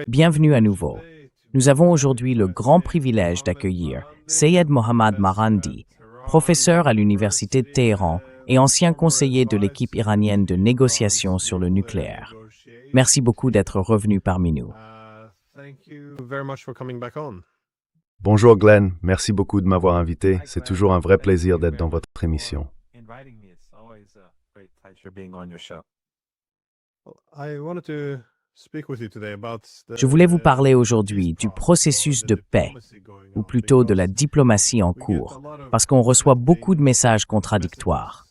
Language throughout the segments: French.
Bienvenue à nouveau. Nous avons aujourd'hui le grand privilège d'accueillir Sayed Mohammad Marandi, professeur à l'Université de Téhéran et ancien conseiller de l'équipe iranienne de négociation sur le nucléaire. Merci beaucoup d'être revenu parmi nous. Bonjour Glenn, merci beaucoup de m'avoir invité. C'est toujours un vrai plaisir d'être dans votre émission. Je voulais vous parler aujourd'hui du processus de paix, ou plutôt de la diplomatie en cours, parce qu'on reçoit beaucoup de messages contradictoires.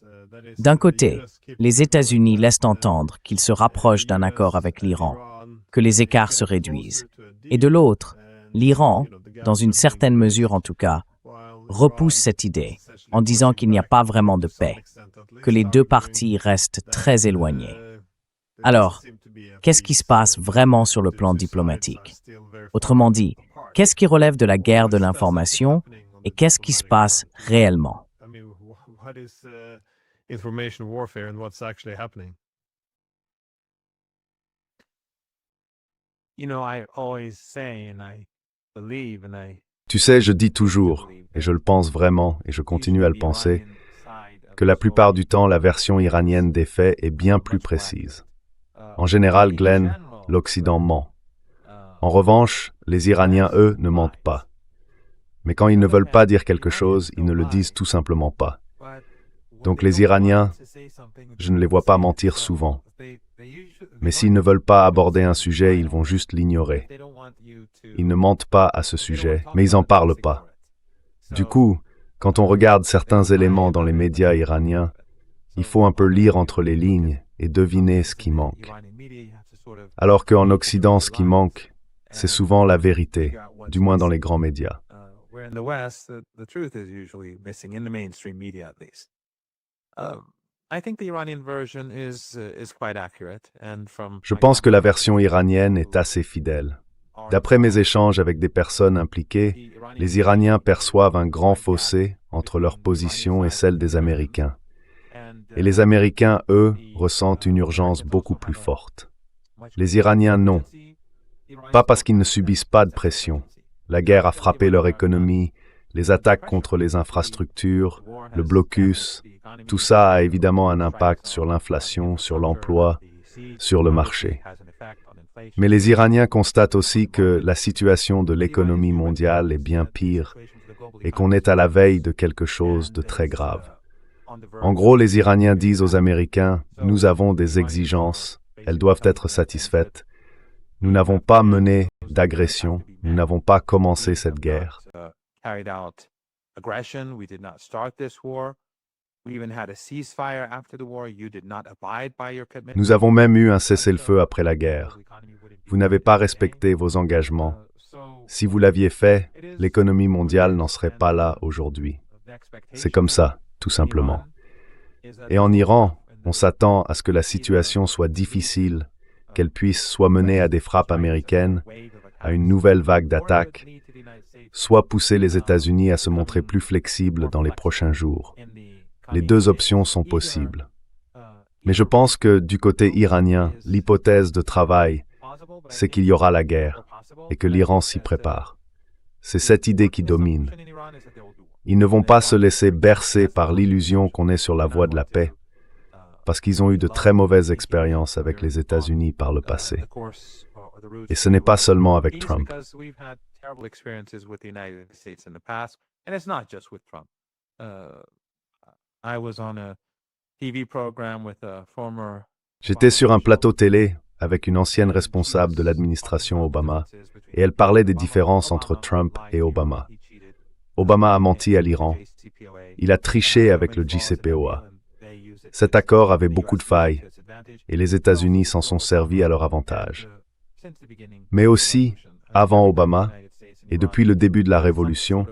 D'un côté, les États-Unis laissent entendre qu'ils se rapprochent d'un accord avec l'Iran, que les écarts se réduisent. Et de l'autre, l'Iran, dans une certaine mesure en tout cas, repousse cette idée en disant qu'il n'y a pas vraiment de paix, que les deux parties restent très éloignées. Alors, qu'est-ce qui se passe vraiment sur le plan diplomatique? Autrement dit, qu'est-ce qui relève de la guerre de l'information et qu'est-ce qui se passe réellement? Tu sais, je dis toujours, et je le pense vraiment, et je continue à le penser, que la plupart du temps, la version iranienne des faits est bien plus précise. En général, Glenn, l'Occident ment. En revanche, les Iraniens, eux, ne mentent pas. Mais quand ils ne veulent pas dire quelque chose, ils ne le disent tout simplement pas. Donc les Iraniens, je ne les vois pas mentir souvent. Mais s'ils ne veulent pas aborder un sujet, ils vont juste l'ignorer. Ils ne mentent pas à ce sujet, mais ils n'en parlent pas. Du coup, quand on regarde certains éléments dans les médias iraniens, il faut un peu lire entre les lignes et deviner ce qui manque. Alors qu'en Occident, ce qui manque, c'est souvent la vérité, du moins dans les grands médias. Je pense que la version iranienne est assez fidèle. D'après mes échanges avec des personnes impliquées, les Iraniens perçoivent un grand fossé entre leur position et celle des Américains. Et les Américains, eux, ressentent une urgence beaucoup plus forte. Les Iraniens, non. Pas parce qu'ils ne subissent pas de pression. La guerre a frappé leur économie, les attaques contre les infrastructures, le blocus, tout ça a évidemment un impact sur l'inflation, sur l'emploi, sur le marché. Mais les Iraniens constatent aussi que la situation de l'économie mondiale est bien pire et qu'on est à la veille de quelque chose de très grave. En gros, les Iraniens disent aux Américains, « Nous avons des exigences, elles doivent être satisfaites. Nous n'avons pas mené d'agression, nous n'avons pas commencé cette guerre. Nous avons même eu un cessez-le-feu après la guerre. Vous n'avez pas respecté vos engagements. Si vous l'aviez fait, l'économie mondiale n'en serait pas là aujourd'hui. C'est comme ça, tout simplement. Et en Iran, on s'attend à ce que la situation soit difficile, qu'elle puisse soit mener à des frappes américaines, à une nouvelle vague d'attaques, soit pousser les États-Unis à se montrer plus flexibles dans les prochains jours. Les deux options sont possibles. Mais je pense que du côté iranien, l'hypothèse de travail, c'est qu'il y aura la guerre et que l'Iran s'y prépare. C'est cette idée qui domine. Ils ne vont pas se laisser bercer par l'illusion qu'on est sur la voie de la paix, parce qu'ils ont eu de très mauvaises expériences avec les États-Unis par le passé. Et ce n'est pas seulement avec Trump. J'étais sur un plateau télé avec une ancienne responsable de l'administration Obama, et elle parlait des différences entre Trump et Obama. Obama a menti à l'Iran. Il a triché avec le JCPOA. Cet accord avait beaucoup de failles, et les États-Unis s'en sont servis à leur avantage. Mais aussi, avant Obama, et depuis le début de la Révolution,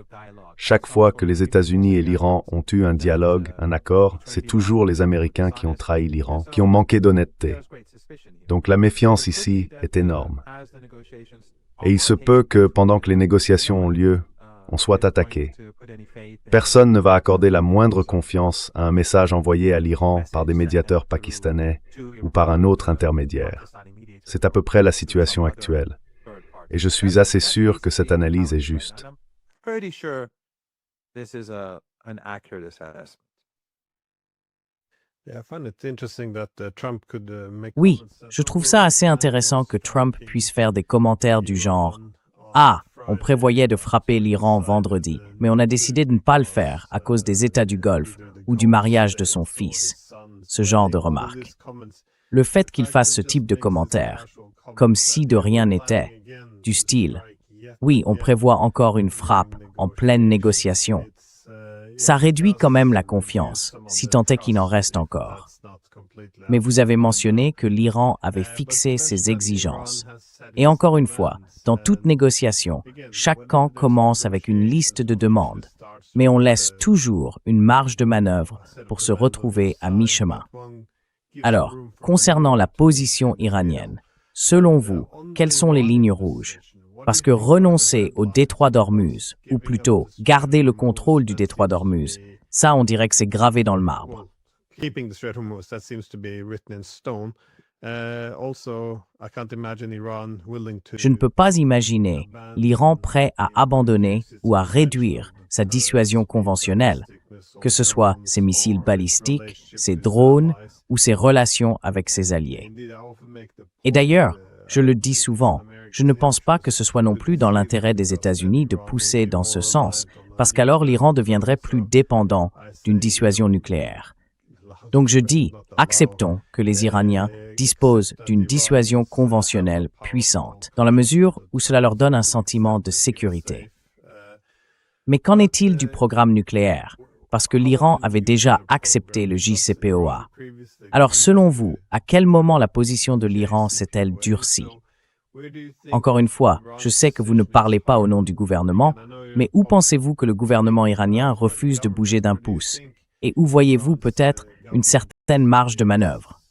chaque fois que les États-Unis et l'Iran ont eu un dialogue, un accord, c'est toujours les Américains qui ont trahi l'Iran, qui ont manqué d'honnêteté. Donc la méfiance ici est énorme. Et il se peut que pendant que les négociations ont lieu, on soit attaqué. Personne ne va accorder la moindre confiance à un message envoyé à l'Iran par des médiateurs pakistanais ou par un autre intermédiaire. C'est à peu près la situation actuelle. Et je suis assez sûr que cette analyse est juste. Oui, je trouve ça assez intéressant que Trump puisse faire des commentaires du genre « Ah, on prévoyait de frapper l'Iran vendredi, mais on a décidé de ne pas le faire à cause des États du Golfe ou du mariage de son fils. » Ce genre de remarques. Le fait qu'il fasse ce type de commentaires, comme si de rien n'était, du style « Oui, on prévoit encore une frappe en pleine négociation », ça réduit quand même la confiance, si tant est qu'il en reste encore. Mais vous avez mentionné que l'Iran avait fixé ses exigences. Et encore une fois, dans toute négociation, chaque camp commence avec une liste de demandes, mais on laisse toujours une marge de manœuvre pour se retrouver à mi-chemin. Alors, concernant la position iranienne, selon vous, quelles sont les lignes rouges? Parce que renoncer au détroit d'Ormuz, ou plutôt garder le contrôle du détroit d'Ormuz, ça on dirait que c'est gravé dans le marbre. Je ne peux pas imaginer l'Iran prêt à abandonner ou à réduire sa dissuasion conventionnelle, que ce soit ses missiles balistiques, ses drones ou ses relations avec ses alliés. Et d'ailleurs, je le dis souvent, je ne pense pas que ce soit non plus dans l'intérêt des États-Unis de pousser dans ce sens, parce qu'alors l'Iran deviendrait plus dépendant d'une dissuasion nucléaire. Donc je dis, acceptons que les Iraniens disposent d'une dissuasion conventionnelle puissante, dans la mesure où cela leur donne un sentiment de sécurité. Mais qu'en est-il du programme nucléaire? Parce que l'Iran avait déjà accepté le JCPOA. Alors selon vous, à quel moment la position de l'Iran s'est-elle durcie? Encore une fois, je sais que vous ne parlez pas au nom du gouvernement, mais où pensez-vous que le gouvernement iranien refuse de bouger d'un pouce? Et où voyez-vous peut-être une certaine marge de manœuvre?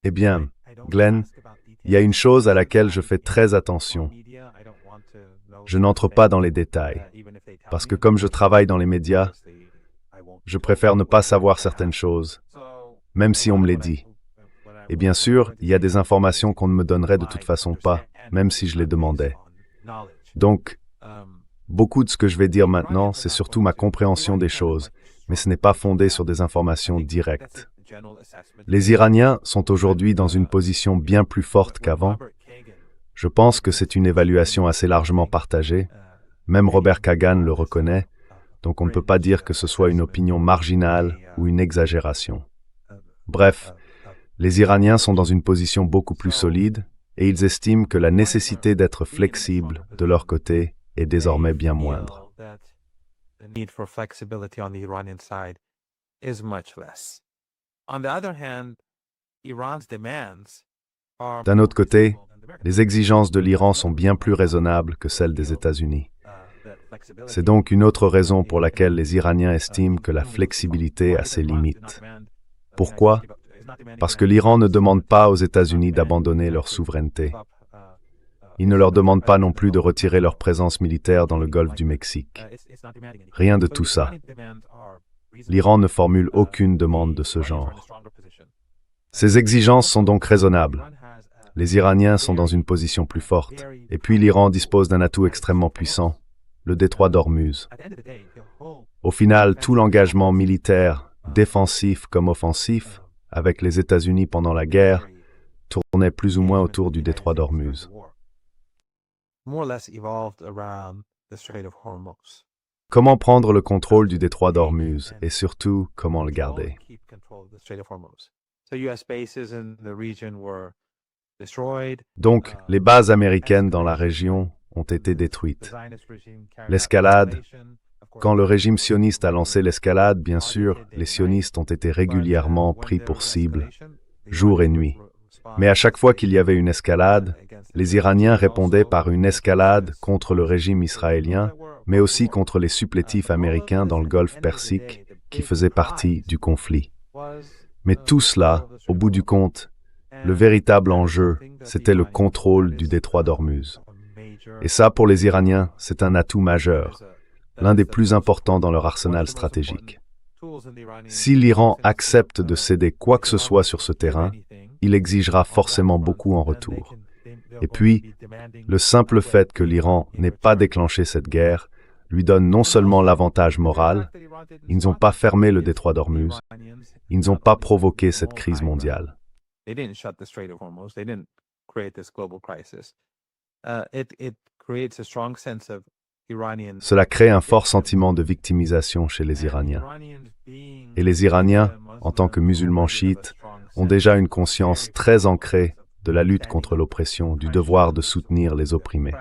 Eh bien, Glenn, il y a une chose à laquelle je fais très attention. Je n'entre pas dans les détails, parce que comme je travaille dans les médias, je préfère ne pas savoir certaines choses, même si on me les dit. Et bien sûr, il y a des informations qu'on ne me donnerait de toute façon pas, même si je les demandais. Donc, beaucoup de ce que je vais dire maintenant, c'est surtout ma compréhension des choses, mais ce n'est pas fondé sur des informations directes. Les Iraniens sont aujourd'hui dans une position bien plus forte qu'avant. Je pense que c'est une évaluation assez largement partagée. Même Robert Kagan le reconnaît, donc on ne peut pas dire que ce soit une opinion marginale ou une exagération. Bref, les Iraniens sont dans une position beaucoup plus solide et ils estiment que la nécessité d'être flexible de leur côté est désormais bien moindre. D'un autre côté, les exigences de l'Iran sont bien plus raisonnables que celles des États-Unis. C'est donc une autre raison pour laquelle les Iraniens estiment que la flexibilité a ses limites. Pourquoi? Parce que l'Iran ne demande pas aux États-Unis d'abandonner leur souveraineté. Il ne leur demande pas non plus de retirer leur présence militaire dans le golfe du Mexique. Rien de tout ça. L'Iran ne formule aucune demande de ce genre. Ces exigences sont donc raisonnables. Les Iraniens sont dans une position plus forte, et puis l'Iran dispose d'un atout extrêmement puissant, le détroit d'Ormuz. Au final, tout l'engagement militaire, défensif comme offensif, avec les États-Unis pendant la guerre, tournait plus ou moins autour du détroit d'Ormuz. Comment prendre le contrôle du détroit d'Ormuz et surtout, comment le garder? Donc, les bases américaines dans la région ont été détruites. L'escalade, quand le régime sioniste a lancé l'escalade, bien sûr, les sionistes ont été régulièrement pris pour cible, jour et nuit. Mais à chaque fois qu'il y avait une escalade, les Iraniens répondaient par une escalade contre le régime israélien, mais aussi contre les supplétifs américains dans le golfe Persique, qui faisaient partie du conflit. Mais tout cela, au bout du compte, le véritable enjeu, c'était le contrôle du détroit d'Ormuz. Et ça, pour les Iraniens, c'est un atout majeur, l'un des plus importants dans leur arsenal stratégique. Si l'Iran accepte de céder quoi que ce soit sur ce terrain, il exigera forcément beaucoup en retour. Et puis, le simple fait que l'Iran n'ait pas déclenché cette guerre lui donne non seulement l'avantage moral, ils n'ont pas fermé le détroit d'Ormuz, ils n'ont pas provoqué cette crise mondiale. Cela crée un fort sentiment de victimisation chez les Iraniens. Et les Iraniens, en tant que musulmans chiites, ont déjà une conscience très ancrée de la lutte contre l'oppression, du devoir de soutenir les opprimés.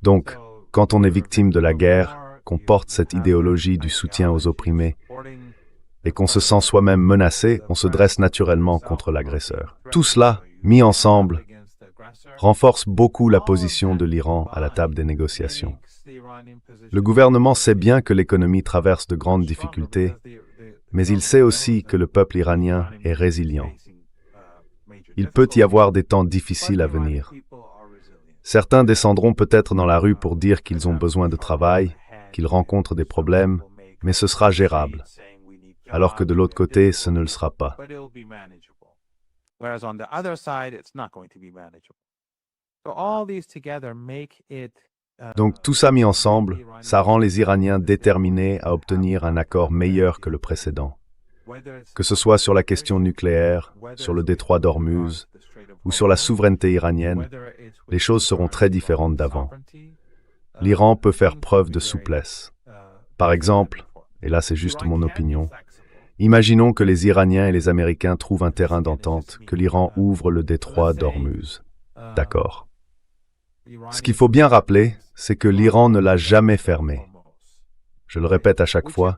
Donc, quand on est victime de la guerre, qu'on porte cette idéologie du soutien aux opprimés, et qu'on se sent soi-même menacé, on se dresse naturellement contre l'agresseur. Tout cela, mis ensemble, renforce beaucoup la position de l'Iran à la table des négociations. Le gouvernement sait bien que l'économie traverse de grandes difficultés, mais il sait aussi que le peuple iranien est résilient. Il peut y avoir des temps difficiles à venir. Certains descendront peut-être dans la rue pour dire qu'ils ont besoin de travail, qu'ils rencontrent des problèmes, mais ce sera gérable. Alors que de l'autre côté, ce ne le sera pas. Donc tout ça mis ensemble, ça rend les Iraniens déterminés à obtenir un accord meilleur que le précédent. Que ce soit sur la question nucléaire, sur le détroit d'Ormuz, ou sur la souveraineté iranienne, les choses seront très différentes d'avant. L'Iran peut faire preuve de souplesse. Par exemple, et là c'est juste mon opinion, imaginons que les Iraniens et les Américains trouvent un terrain d'entente, que l'Iran ouvre le détroit d'Ormuz. D'accord. Ce qu'il faut bien rappeler, c'est que l'Iran ne l'a jamais fermé. Je le répète à chaque fois,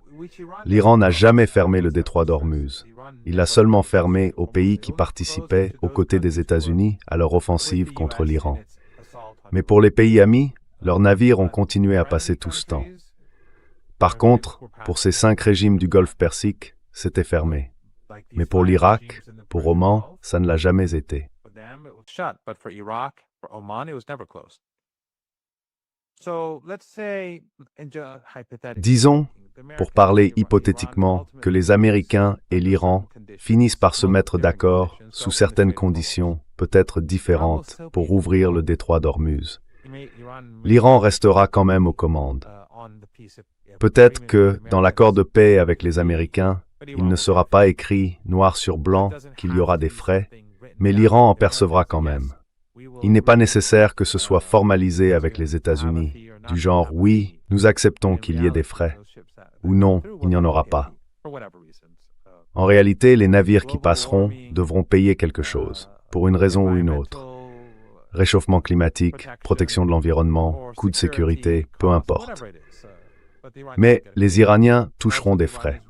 l'Iran n'a jamais fermé le détroit d'Ormuz. Il l'a seulement fermé aux pays qui participaient, aux côtés des États-Unis, à leur offensive contre l'Iran. Mais pour les pays amis, leurs navires ont continué à passer tout ce temps. Par contre, pour ces 5 régimes du Golfe Persique, c'était fermé. Mais pour l'Irak, pour Oman, ça ne l'a jamais été. Disons, pour parler hypothétiquement, que les Américains et l'Iran finissent par se mettre d'accord sous certaines conditions, peut-être différentes, pour ouvrir le détroit d'Ormuz. L'Iran restera quand même aux commandes. Peut-être que, dans l'accord de paix avec les Américains, il ne sera pas écrit noir sur blanc qu'il y aura des frais, mais l'Iran en percevra quand même. Il n'est pas nécessaire que ce soit formalisé avec les États-Unis, du genre « oui, nous acceptons qu'il y ait des frais » ou « non, il n'y en aura pas ». En réalité, les navires qui passeront devront payer quelque chose, pour une raison ou une autre. Réchauffement climatique, protection de l'environnement, coûts de sécurité, peu importe. Mais les Iraniens toucheront des frais.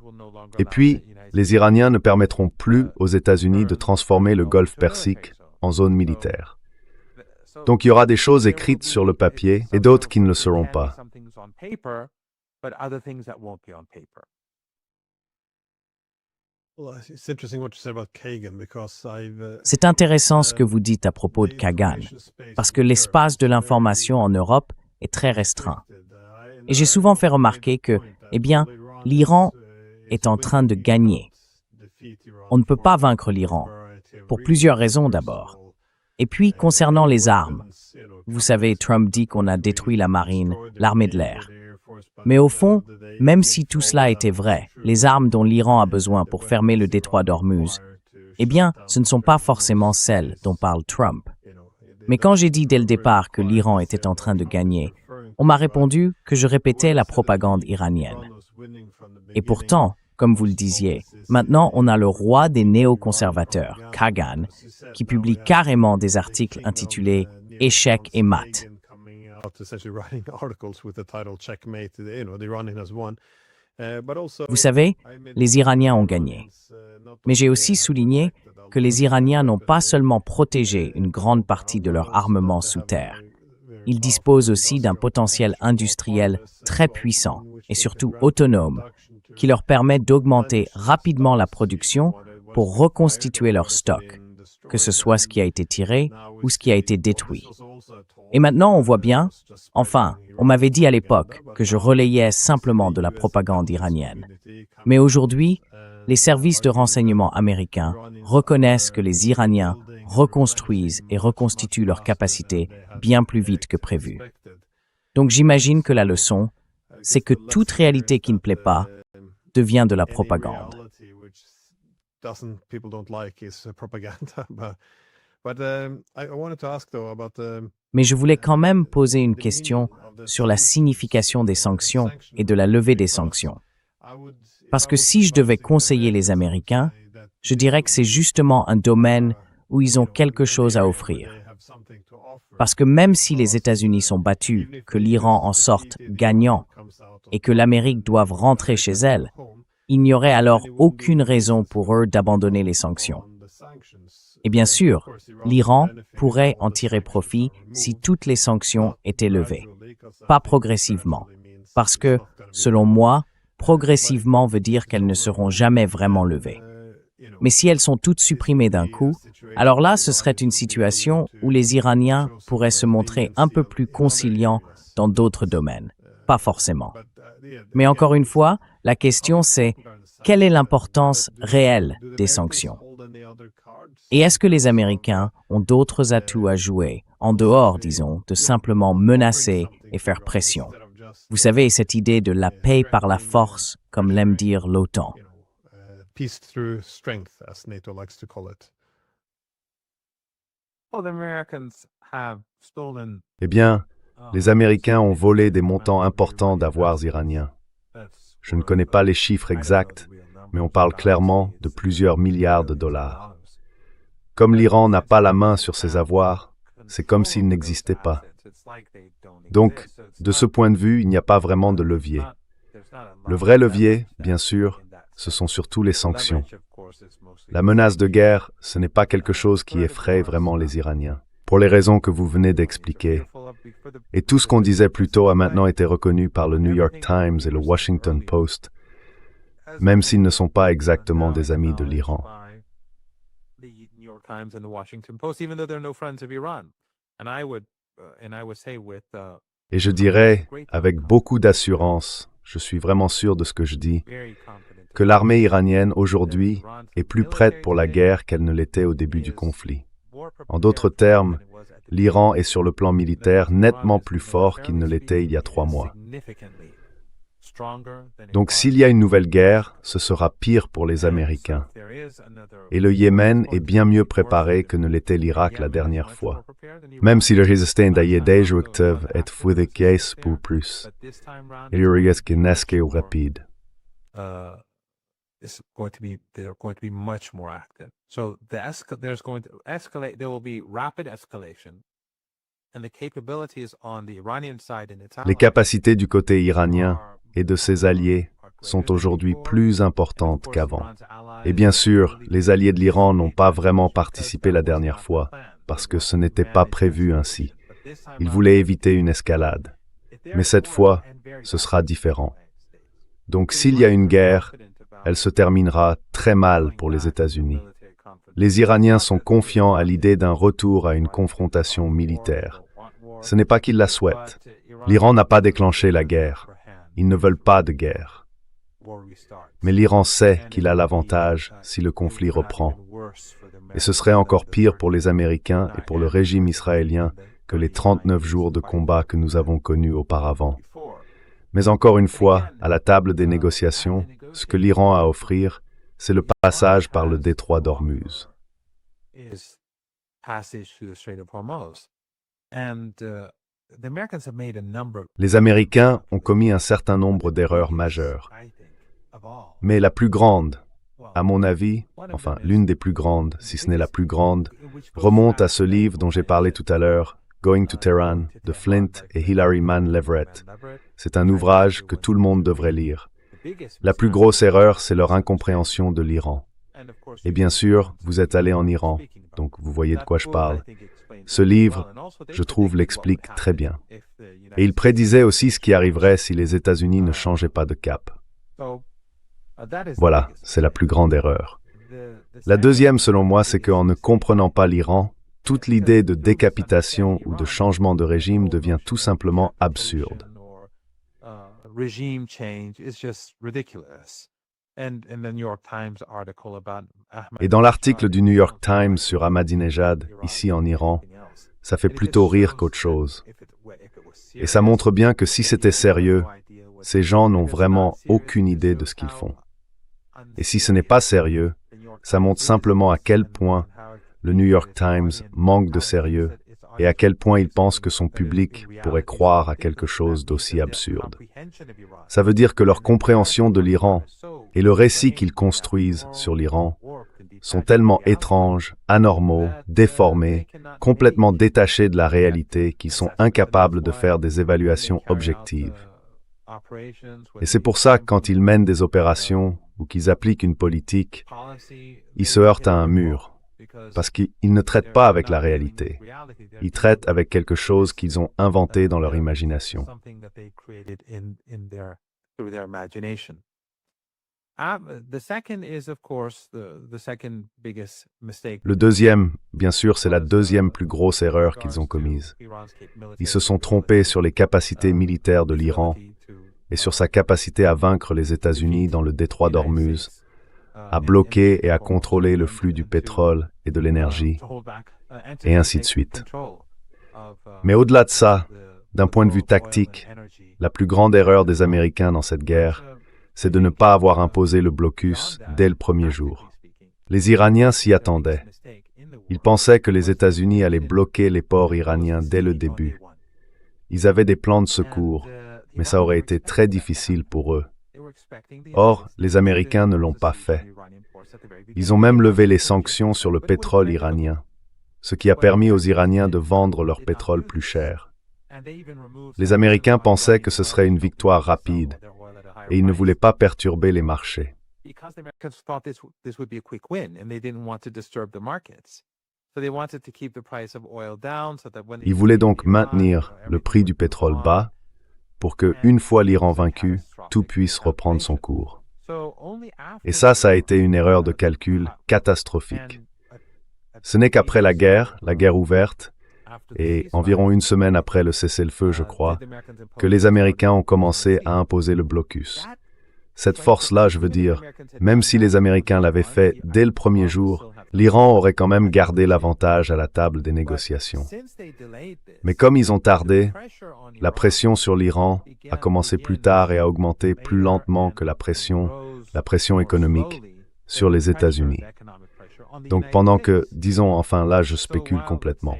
Et puis, les Iraniens ne permettront plus aux États-Unis de transformer le Golfe Persique en zone militaire. Donc il y aura des choses écrites sur le papier et d'autres qui ne le seront pas. C'est intéressant ce que vous dites à propos de Kagan, parce que l'espace de l'information en Europe est très restreint. Et j'ai souvent fait remarquer que, l'Iran est en train de gagner. On ne peut pas vaincre l'Iran, pour plusieurs raisons d'abord. Et puis, concernant les armes, vous savez, Trump dit qu'on a détruit la marine, l'armée de l'air. Mais au fond, même si tout cela était vrai, les armes dont l'Iran a besoin pour fermer le détroit d'Ormuz, ce ne sont pas forcément celles dont parle Trump. Mais quand j'ai dit dès le départ que l'Iran était en train de gagner, on m'a répondu que je répétais la propagande iranienne. Et pourtant, comme vous le disiez, maintenant on a le roi des néoconservateurs, Kagan, qui publie carrément des articles intitulés « Échec et mat ». Vous savez, les Iraniens ont gagné. Mais j'ai aussi souligné que les Iraniens n'ont pas seulement protégé une grande partie de leur armement sous terre. Ils disposent aussi d'un potentiel industriel très puissant et surtout autonome qui leur permet d'augmenter rapidement la production pour reconstituer leur stock que ce soit ce qui a été tiré ou ce qui a été détruit. Et maintenant, on voit bien, enfin, on m'avait dit à l'époque que je relayais simplement de la propagande iranienne. Mais aujourd'hui, les services de renseignement américains reconnaissent que les Iraniens reconstruisent et reconstituent leurs capacités bien plus vite que prévu. Donc j'imagine que la leçon, c'est que toute réalité qui ne plaît pas devient de la propagande. Mais je voulais quand même poser une question sur la signification des sanctions et de la levée des sanctions. Parce que si je devais conseiller les Américains, je dirais que c'est justement un domaine où ils ont quelque chose à offrir. Parce que même si les États-Unis sont battus, que l'Iran en sorte gagnant et que l'Amérique doive rentrer chez elle, il n'y aurait alors aucune raison pour eux d'abandonner les sanctions. Et bien sûr, l'Iran pourrait en tirer profit si toutes les sanctions étaient levées. Pas progressivement. Parce que, selon moi, progressivement veut dire qu'elles ne seront jamais vraiment levées. Mais si elles sont toutes supprimées d'un coup, alors là, ce serait une situation où les Iraniens pourraient se montrer un peu plus conciliants dans d'autres domaines. Pas forcément. Mais encore une fois, la question c'est, quelle est l'importance réelle des sanctions? Et est-ce que les Américains ont d'autres atouts à jouer, en dehors, disons, de simplement menacer et faire pression? Vous savez, cette idée de la paix par la force, comme l'aime dire l'OTAN. Peace through strength, as NATO likes to call it. Eh bien, les Américains ont volé des montants importants d'avoirs iraniens. Je ne connais pas les chiffres exacts, mais on parle clairement de plusieurs milliards de dollars. Comme l'Iran n'a pas la main sur ces avoirs, c'est comme s'ils n'existaient pas. Donc, de ce point de vue, il n'y a pas vraiment de levier. Le vrai levier, bien sûr, ce sont surtout les sanctions. La menace de guerre, ce n'est pas quelque chose qui effraie vraiment les Iraniens, pour les raisons que vous venez d'expliquer. Et tout ce qu'on disait plus tôt a maintenant été reconnu par le New York Times et le Washington Post, même s'ils ne sont pas exactement des amis de l'Iran. Et je dirais, avec beaucoup d'assurance, je suis vraiment sûr de ce que je dis, que l'armée iranienne aujourd'hui est plus prête pour la guerre qu'elle ne l'était au début du conflit. En d'autres termes, l'Iran est sur le plan militaire nettement plus fort qu'il ne l'était il y a 3 mois. Donc s'il y a une nouvelle guerre, ce sera pire pour les Américains. Et le Yémen est bien mieux préparé que ne l'était l'Irak la dernière fois. Même si le résistance est déjà est efficace pour plus. Il risque d'être rapide. They're going to be much more active. So there's going to escalate. There will be rapid escalation, and the capabilities on the Iranian side and its allies. Les capacités du côté iranien et de ses alliés sont aujourd'hui plus importantes qu'avant. Et bien sûr, les alliés de l'Iran n'ont pas vraiment participé la dernière fois, parce que ce n'était pas prévu ainsi. Ils voulaient éviter une escalade. Mais cette fois, ce sera différent. Donc s'il y a une guerre, elle se terminera très mal pour les États-Unis. Les Iraniens sont confiants à l'idée d'un retour à une confrontation militaire. Ce n'est pas qu'ils la souhaitent. L'Iran n'a pas déclenché la guerre. Ils ne veulent pas de guerre. Mais l'Iran sait qu'il a l'avantage si le conflit reprend. Et ce serait encore pire pour les Américains et pour le régime israélien que les 39 jours de combat que nous avons connus auparavant. Mais encore une fois, à la table des négociations, ce que l'Iran a à offrir, c'est le passage par le détroit d'Ormuz. Les Américains ont commis un certain nombre d'erreurs majeures. Mais la plus grande, à mon avis, enfin l'une des plus grandes, si ce n'est la plus grande, remonte à ce livre dont j'ai parlé tout à l'heure, Going to Tehran, de Flint et Hilary Mann Leverett. C'est un ouvrage que tout le monde devrait lire. La plus grosse erreur, c'est leur incompréhension de l'Iran. Et bien sûr, vous êtes allé en Iran, donc vous voyez de quoi je parle. Ce livre, je trouve, l'explique très bien. Et il prédisait aussi ce qui arriverait si les États-Unis ne changeaient pas de cap. Voilà, c'est la plus grande erreur. La deuxième, selon moi, c'est qu'en ne comprenant pas l'Iran, toute l'idée de décapitation ou de changement de régime devient tout simplement absurde. Et dans l'article du New York Times sur Ahmadinejad, ici en Iran, ça fait plutôt rire qu'autre chose. Et ça montre bien que si c'était sérieux, ces gens n'ont vraiment aucune idée de ce qu'ils font. Et si ce n'est pas sérieux, ça montre simplement à quel point le New York Times manque de sérieux et à quel point il pense que son public pourrait croire à quelque chose d'aussi absurde. Ça veut dire que leur compréhension de l'Iran et le récit qu'ils construisent sur l'Iran sont tellement étranges, anormaux, déformés, complètement détachés de la réalité qu'ils sont incapables de faire des évaluations objectives. Et c'est pour ça que quand ils mènent des opérations ou qu'ils appliquent une politique, ils se heurtent à un mur, parce qu'ils ne traitent pas avec la réalité. Ils traitent avec quelque chose qu'ils ont inventé dans leur imagination. Le deuxième, bien sûr, c'est la deuxième plus grosse erreur qu'ils ont commise. Ils se sont trompés sur les capacités militaires de l'Iran et sur sa capacité à vaincre les États-Unis dans le détroit d'Ormuz, à bloquer et à contrôler le flux du pétrole et de l'énergie, et ainsi de suite. Mais au-delà de ça, d'un point de vue tactique, la plus grande erreur des Américains dans cette guerre, c'est de ne pas avoir imposé le blocus dès le premier jour. Les Iraniens s'y attendaient. Ils pensaient que les États-Unis allaient bloquer les ports iraniens dès le début. Ils avaient des plans de secours, mais ça aurait été très difficile pour eux. Or, les Américains ne l'ont pas fait. Ils ont même levé les sanctions sur le pétrole iranien, ce qui a permis aux Iraniens de vendre leur pétrole plus cher. Les Américains pensaient que ce serait une victoire rapide, et ils ne voulaient pas perturber les marchés. Ils voulaient donc maintenir le prix du pétrole bas pour que, une fois l'Iran vaincu, tout puisse reprendre son cours. Et ça a été une erreur de calcul catastrophique. Ce n'est qu'après la guerre ouverte, et environ une semaine après le cessez-le-feu, je crois, que les Américains ont commencé à imposer le blocus. Cette force-là, je veux dire, même si les Américains l'avaient fait dès le premier jour, l'Iran aurait quand même gardé l'avantage à la table des négociations. Mais comme ils ont tardé, la pression sur l'Iran a commencé plus tard et a augmenté plus lentement que la pression économique sur les États-Unis. Donc pendant que, disons, enfin là, je spécule complètement.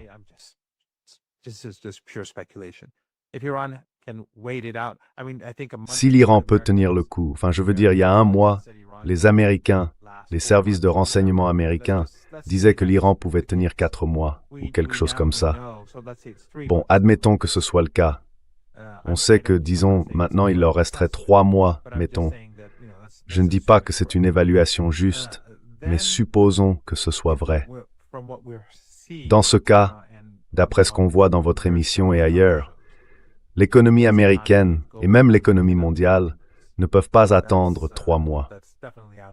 Si l'Iran peut tenir le coup, enfin je veux dire, il y a un mois, les Américains, les services de renseignement américains disaient que l'Iran pouvait tenir 4 mois, ou quelque chose comme ça. Bon, admettons que ce soit le cas. On sait que, disons, maintenant il leur resterait 3 mois, mettons. Je ne dis pas que c'est une évaluation juste, mais supposons que ce soit vrai. Dans ce cas, d'après ce qu'on voit dans votre émission et ailleurs, l'économie américaine et même l'économie mondiale ne peuvent pas attendre 3 mois.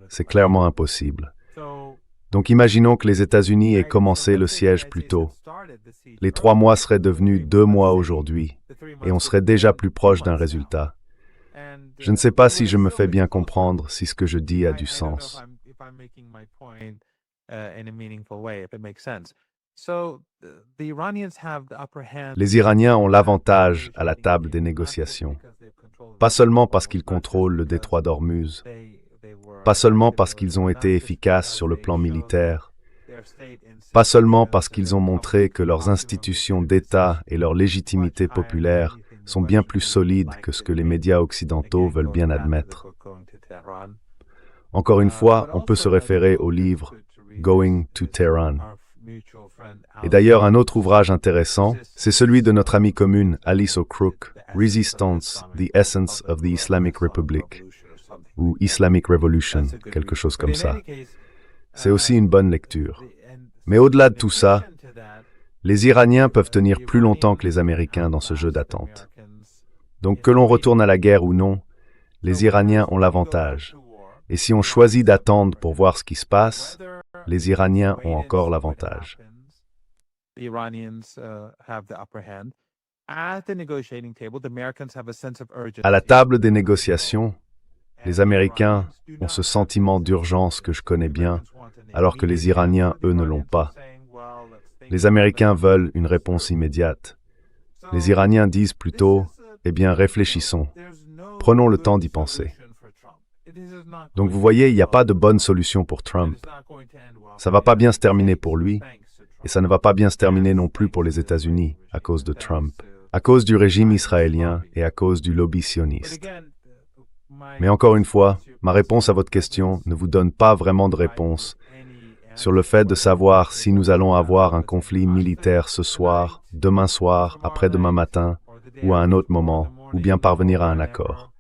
C'est clairement impossible. Donc imaginons que les États-Unis aient commencé le siège plus tôt. Les 3 mois seraient devenus 2 mois aujourd'hui, et on serait déjà plus proche d'un résultat. Je ne sais pas si je me fais bien comprendre, si ce que je dis a du sens. Les Iraniens ont l'avantage à la table des négociations, pas seulement parce qu'ils contrôlent le détroit d'Ormuz, pas seulement parce qu'ils ont été efficaces sur le plan militaire, pas seulement parce qu'ils ont montré que leurs institutions d'État et leur légitimité populaire sont bien plus solides que ce que les médias occidentaux veulent bien admettre. Encore une fois, on peut se référer au livre « Going to Tehran ». Et d'ailleurs, un autre ouvrage intéressant, c'est celui de notre amie commune Alice O'Crook, « Resistance, the Essence of the Islamic Republic » ou « Islamic Revolution », quelque chose comme ça. C'est aussi une bonne lecture. Mais au-delà de tout ça, les Iraniens peuvent tenir plus longtemps que les Américains dans ce jeu d'attente. Donc que l'on retourne à la guerre ou non, les Iraniens ont l'avantage. Et si on choisit d'attendre pour voir ce qui se passe, les Iraniens ont encore l'avantage. À la table des négociations, les Américains ont ce sentiment d'urgence que je connais bien, alors que les Iraniens, eux, ne l'ont pas. Les Américains veulent une réponse immédiate. Les Iraniens disent plutôt, eh bien, réfléchissons. Prenons le temps d'y penser. Donc vous voyez, il n'y a pas de bonne solution pour Trump. Ça ne va pas bien se terminer pour lui, et ça ne va pas bien se terminer non plus pour les États-Unis à cause de Trump, à cause du régime israélien et à cause du lobby sioniste. Mais encore une fois, ma réponse à votre question ne vous donne pas vraiment de réponse sur le fait de savoir si nous allons avoir un conflit militaire ce soir, demain soir, après-demain matin, ou à un autre moment, ou bien parvenir à un accord.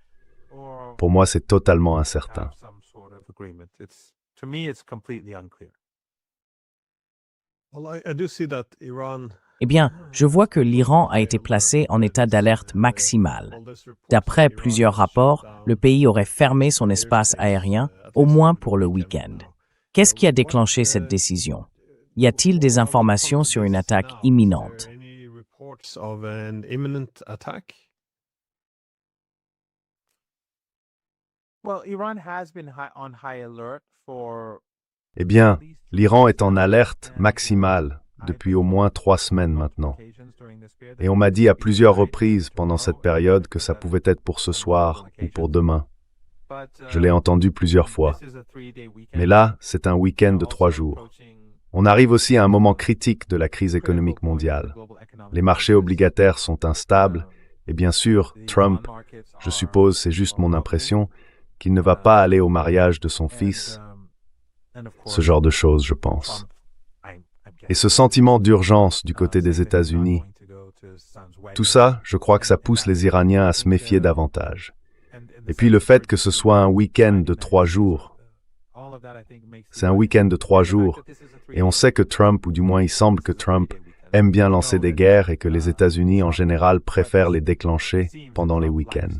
Pour moi, c'est totalement incertain. Eh bien, je vois que l'Iran a été placé en état d'alerte maximale. D'après plusieurs rapports, le pays aurait fermé son espace aérien, au moins pour le week-end. Qu'est-ce qui a déclenché cette décision? Y a-t-il des informations sur une attaque imminente? Eh bien, l'Iran est en alerte maximale depuis au moins 3 semaines maintenant. Et on m'a dit à plusieurs reprises pendant cette période que ça pouvait être pour ce soir ou pour demain. Je l'ai entendu plusieurs fois. Mais là, c'est un week-end de 3 jours. On arrive aussi à un moment critique de la crise économique mondiale. Les marchés obligataires sont instables, et bien sûr, Trump, je suppose, c'est juste mon impression, qu'il ne va pas aller au mariage de son fils. Ce genre de choses, je pense. Et ce sentiment d'urgence du côté des États-Unis, tout ça, je crois que ça pousse les Iraniens à se méfier davantage. Et puis le fait que ce soit un week-end de 3 jours, c'est un week-end de 3 jours, et on sait que Trump, ou du moins il semble que Trump, aime bien lancer des guerres et que les États-Unis en général préfèrent les déclencher pendant les week-ends.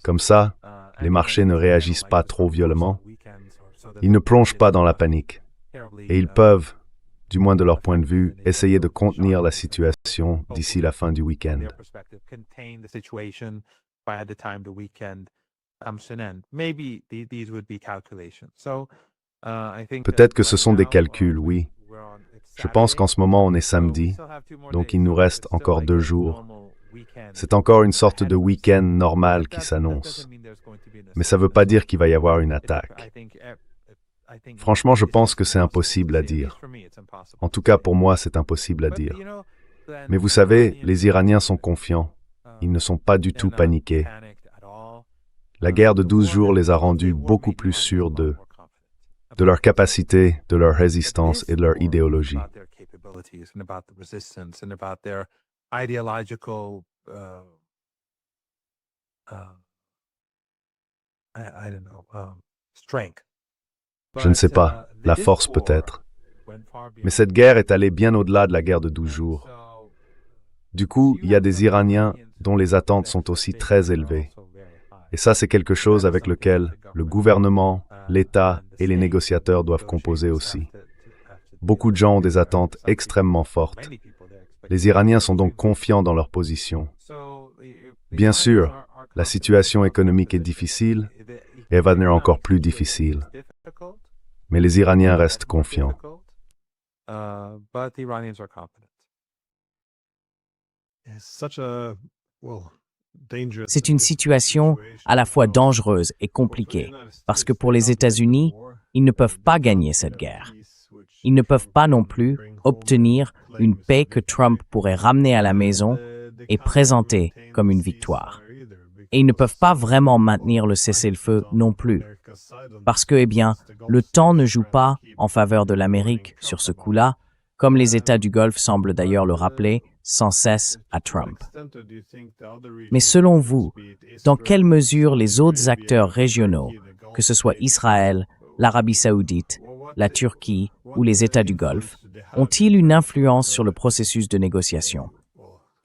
Comme ça, les marchés ne réagissent pas trop violemment, ils ne plongent pas dans la panique, et ils peuvent, du moins de leur point de vue, essayer de contenir la situation d'ici la fin du week-end. Peut-être que ce sont des calculs, oui. Je pense qu'en ce moment on est samedi, donc il nous reste encore 2 jours. C'est encore une sorte de week-end normal qui s'annonce. Mais ça ne veut pas dire qu'il va y avoir une attaque. Franchement, je pense que c'est impossible à dire. En tout cas, pour moi, c'est impossible à dire. Mais vous savez, les Iraniens sont confiants. Ils ne sont pas du tout paniqués. La guerre de 12 jours les a rendus beaucoup plus sûrs d'eux, de leur capacité, de leur résistance et de leur idéologie. Je ne sais pas, la force peut-être. Mais cette guerre est allée bien au-delà de la guerre de 12 jours. Du coup, il y a des Iraniens dont les attentes sont aussi très élevées. Et ça, c'est quelque chose avec lequel le gouvernement, l'État et les négociateurs doivent composer aussi. Beaucoup de gens ont des attentes extrêmement fortes. Les Iraniens sont donc confiants dans leur position. Bien sûr, la situation économique est difficile et elle va devenir encore plus difficile. Mais les Iraniens restent confiants. C'est une situation à la fois dangereuse et compliquée, parce que pour les États-Unis, ils ne peuvent pas gagner cette guerre. Ils ne peuvent pas non plus obtenir une paix que Trump pourrait ramener à la maison et présenter comme une victoire. Et ils ne peuvent pas vraiment maintenir le cessez-le-feu non plus, parce que, eh bien, le temps ne joue pas en faveur de l'Amérique sur ce coup-là, comme les États du Golfe semblent d'ailleurs le rappeler sans cesse à Trump. Mais selon vous, dans quelle mesure les autres acteurs régionaux, que ce soit Israël, l'Arabie saoudite, la Turquie ou les États du Golfe, ont-ils une influence sur le processus de négociation?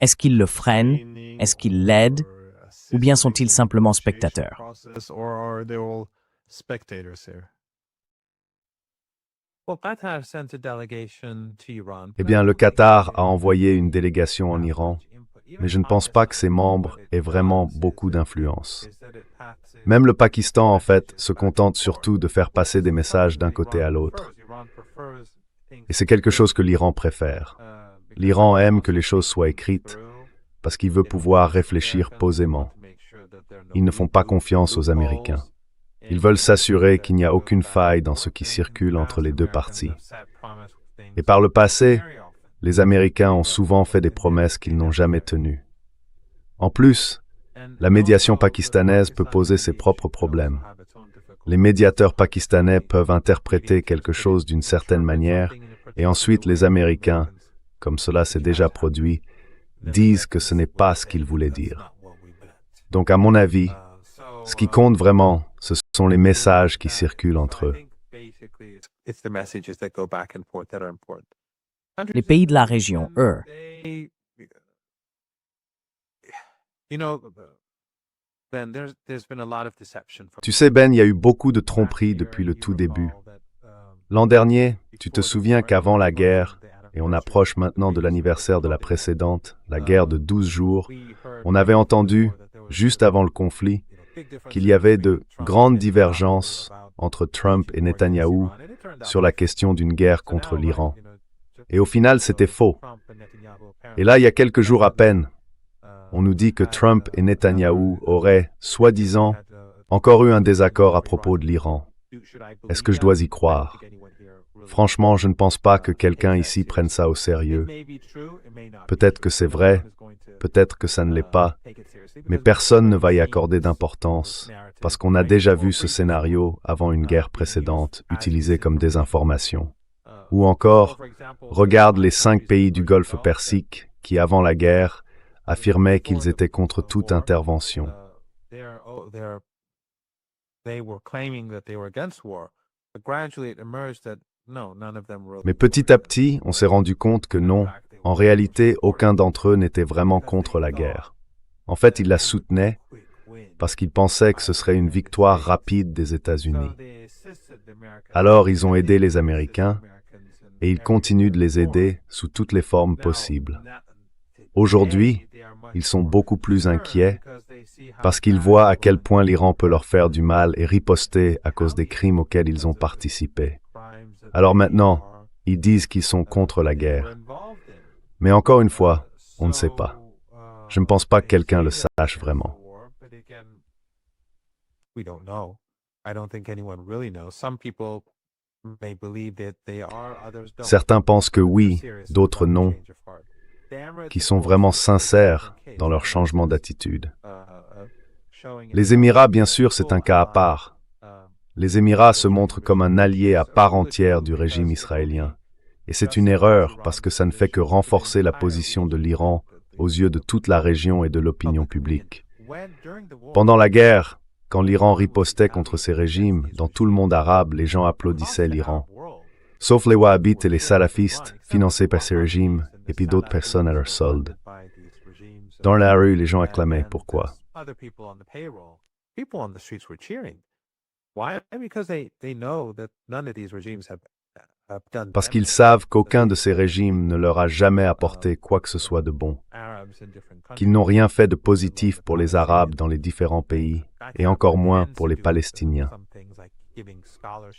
Est-ce qu'ils le freinent? Est-ce qu'ils l'aident? Ou bien sont-ils simplement spectateurs? spectators here. Well, Qatar sent a delegation to Iran. Eh bien, le Qatar a envoyé une délégation en Iran, mais je ne pense pas que ses membres aient vraiment beaucoup d'influence. Même le Pakistan, en fait, se contente surtout de faire passer des messages d'un côté à l'autre. Et c'est quelque chose que l'Iran préfère. L'Iran aime que les choses soient écrites parce qu'il veut pouvoir réfléchir posément. Ils ne font pas confiance aux Américains. Ils veulent s'assurer qu'il n'y a aucune faille dans ce qui circule entre les deux parties. Et par le passé, les Américains ont souvent fait des promesses qu'ils n'ont jamais tenues. En plus, la médiation pakistanaise peut poser ses propres problèmes. Les médiateurs pakistanais peuvent interpréter quelque chose d'une certaine manière, et ensuite les Américains, comme cela s'est déjà produit, disent que ce n'est pas ce qu'ils voulaient dire. Donc, à mon avis, ce qui compte vraiment, ce sont les messages qui circulent entre eux. Les pays de la région, eux, Tu sais, Ben, il y a eu beaucoup de tromperies depuis le tout début. L'an dernier, tu te souviens qu'avant la guerre, et on approche maintenant de l'anniversaire de la précédente, la guerre de 12 jours, on avait entendu, juste avant le conflit, qu'il y avait de grandes divergences entre Trump et Netanyahou sur la question d'une guerre contre l'Iran. Et au final, c'était faux. Et là, il y a quelques jours à peine, on nous dit que Trump et Netanyahou auraient, soi-disant, encore eu un désaccord à propos de l'Iran. Est-ce que je dois y croire? Franchement, je ne pense pas que quelqu'un ici prenne ça au sérieux. Peut-être que c'est vrai, peut-être que ça ne l'est pas, mais personne ne va y accorder d'importance, parce qu'on a déjà vu ce scénario avant une guerre précédente, utilisé comme désinformation. Ou encore, regarde les 5 pays du Golfe Persique qui, avant la guerre, affirmaient qu'ils étaient contre toute intervention. Mais petit à petit, on s'est rendu compte que non, en réalité, aucun d'entre eux n'était vraiment contre la guerre. En fait, ils la soutenaient parce qu'ils pensaient que ce serait une victoire rapide des États-Unis. Alors, ils ont aidé les Américains et ils continuent de les aider sous toutes les formes possibles. Aujourd'hui, ils sont beaucoup plus inquiets parce qu'ils voient à quel point l'Iran peut leur faire du mal et riposter à cause des crimes auxquels ils ont participé. Alors maintenant, ils disent qu'ils sont contre la guerre. Mais encore une fois, on ne sait pas. Je ne pense pas que quelqu'un le sache vraiment. Certains pensent que oui, d'autres non, qui sont vraiment sincères dans leur changement d'attitude. Les Émirats, bien sûr, c'est un cas à part. Les Émirats se montrent comme un allié à part entière du régime israélien. Et c'est une erreur parce que ça ne fait que renforcer la position de l'Iran aux yeux de toute la région et de l'opinion publique. Pendant la guerre, quand l'Iran ripostait contre ces régimes, dans tout le monde arabe, les gens applaudissaient l'Iran. Sauf les wahhabites et les salafistes, financés par ces régimes, et puis d'autres personnes à leur solde. Dans la rue, les gens acclamaient. Pourquoi? Parce qu'ils savent qu'aucun de ces régimes ne leur a jamais apporté quoi que ce soit de bon, qu'ils n'ont rien fait de positif pour les Arabes dans les différents pays, et encore moins pour les Palestiniens.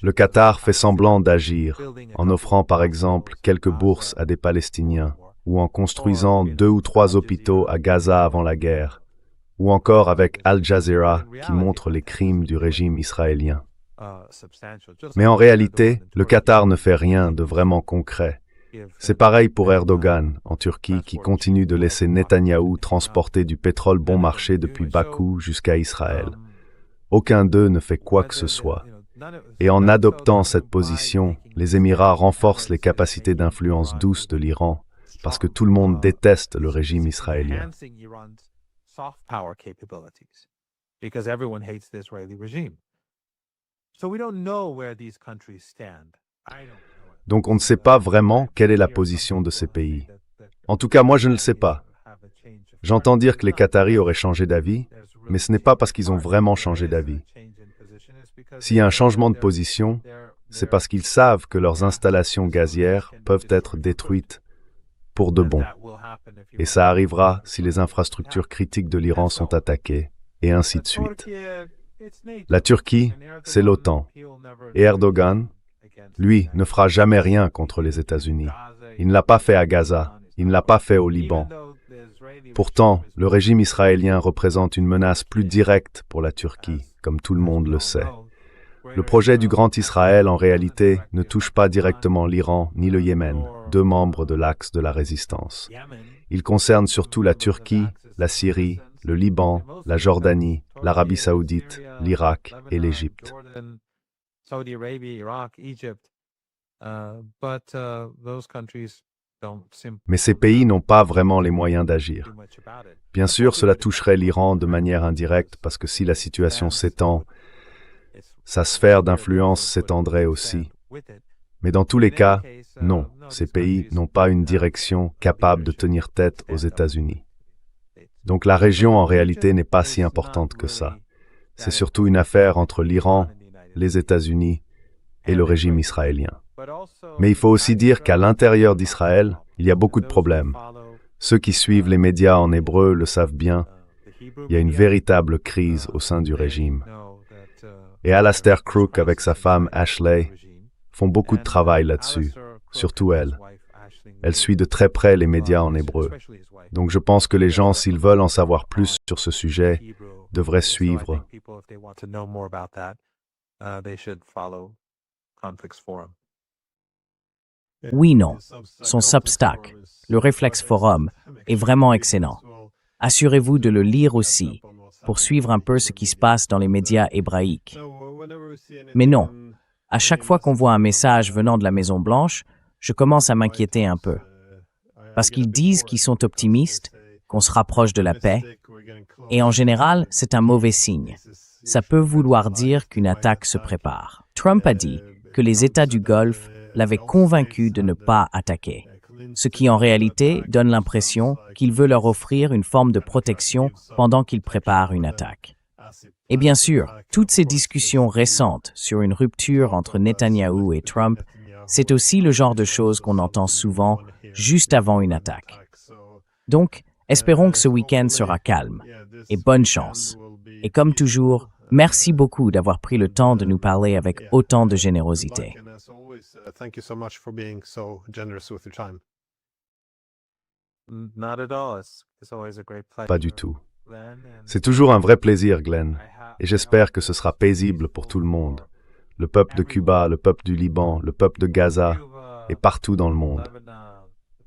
Le Qatar fait semblant d'agir, en offrant par exemple quelques bourses à des Palestiniens, ou en construisant 2 ou 3 hôpitaux à Gaza avant la guerre, ou encore avec Al Jazeera qui montre les crimes du régime israélien. Mais en réalité, le Qatar ne fait rien de vraiment concret. C'est pareil pour Erdogan, en Turquie, qui continue de laisser Netanyahou transporter du pétrole bon marché depuis Bakou jusqu'à Israël. Aucun d'eux ne fait quoi que ce soit. Et en adoptant cette position, les Émirats renforcent les capacités d'influence douce de l'Iran, parce que tout le monde déteste le régime israélien. Donc on ne sait pas vraiment quelle est la position de ces pays. En tout cas, moi je ne le sais pas. J'entends dire que les Qataris auraient changé d'avis, mais ce n'est pas parce qu'ils ont vraiment changé d'avis. S'il y a un changement de position, c'est parce qu'ils savent que leurs installations gazières peuvent être détruites pour de bon. Et ça arrivera si les infrastructures critiques de l'Iran sont attaquées, et ainsi de suite. La Turquie, c'est l'OTAN. Et Erdogan, lui, ne fera jamais rien contre les États-Unis. Il ne l'a pas fait à Gaza, il ne l'a pas fait au Liban. Pourtant, le régime israélien représente une menace plus directe pour la Turquie, comme tout le monde le sait. Le projet du Grand Israël, en réalité, ne touche pas directement l'Iran ni le Yémen, deux membres de l'axe de la résistance. Il concerne surtout la Turquie, la Syrie, le Liban, la Jordanie, l'Arabie saoudite, l'Irak et l'Égypte. Mais ces pays n'ont pas vraiment les moyens d'agir. Bien sûr, cela toucherait l'Iran de manière indirecte parce que si la situation s'étend, sa sphère d'influence s'étendrait aussi. Mais dans tous les cas, non, ces pays n'ont pas une direction capable de tenir tête aux États-Unis. Donc la région en réalité n'est pas si importante que ça. C'est surtout une affaire entre l'Iran, les États-Unis et le régime israélien. Mais il faut aussi dire qu'à l'intérieur d'Israël, il y a beaucoup de problèmes. Ceux qui suivent les médias en hébreu le savent bien. Il y a une véritable crise au sein du régime. Et Alastair Crooke avec sa femme Ashley font beaucoup de travail là-dessus, surtout elle. Elle suit de très près les médias en hébreu. Donc je pense que les gens, s'ils veulent en savoir plus sur ce sujet, devraient suivre. Oui, non. Son Substack, le Reflex Forum, est vraiment excellent. Assurez-vous de le lire aussi, pour suivre un peu ce qui se passe dans les médias hébraïques. Mais non, à chaque fois qu'on voit un message venant de la Maison-Blanche, je commence à m'inquiéter un peu. Parce qu'ils disent qu'ils sont optimistes, qu'on se rapproche de la paix, et en général, c'est un mauvais signe. Ça peut vouloir dire qu'une attaque se prépare. Trump a dit que les États du Golfe l'avaient convaincu de ne pas attaquer, ce qui en réalité donne l'impression qu'il veut leur offrir une forme de protection pendant qu'il prépare une attaque. Et bien sûr, toutes ces discussions récentes sur une rupture entre Netanyahou et Trump, c'est aussi le genre de choses qu'on entend souvent juste avant une attaque. Donc, espérons que ce week-end sera calme. Et bonne chance. Et comme toujours, merci beaucoup d'avoir pris le temps de nous parler avec autant de générosité. Pas du tout. C'est toujours un vrai plaisir, Glenn, et j'espère que ce sera paisible pour tout le monde. Le peuple de Cuba, le peuple du Liban, le peuple de Gaza, et partout dans le monde.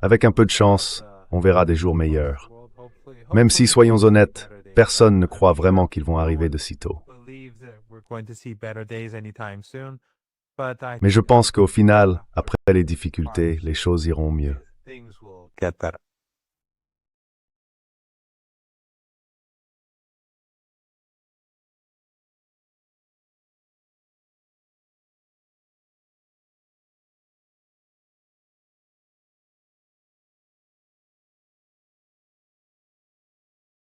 Avec un peu de chance, on verra des jours meilleurs. Même si, soyons honnêtes, personne ne croit vraiment qu'ils vont arriver de sitôt. Mais je pense qu'au final, après les difficultés, les choses iront mieux.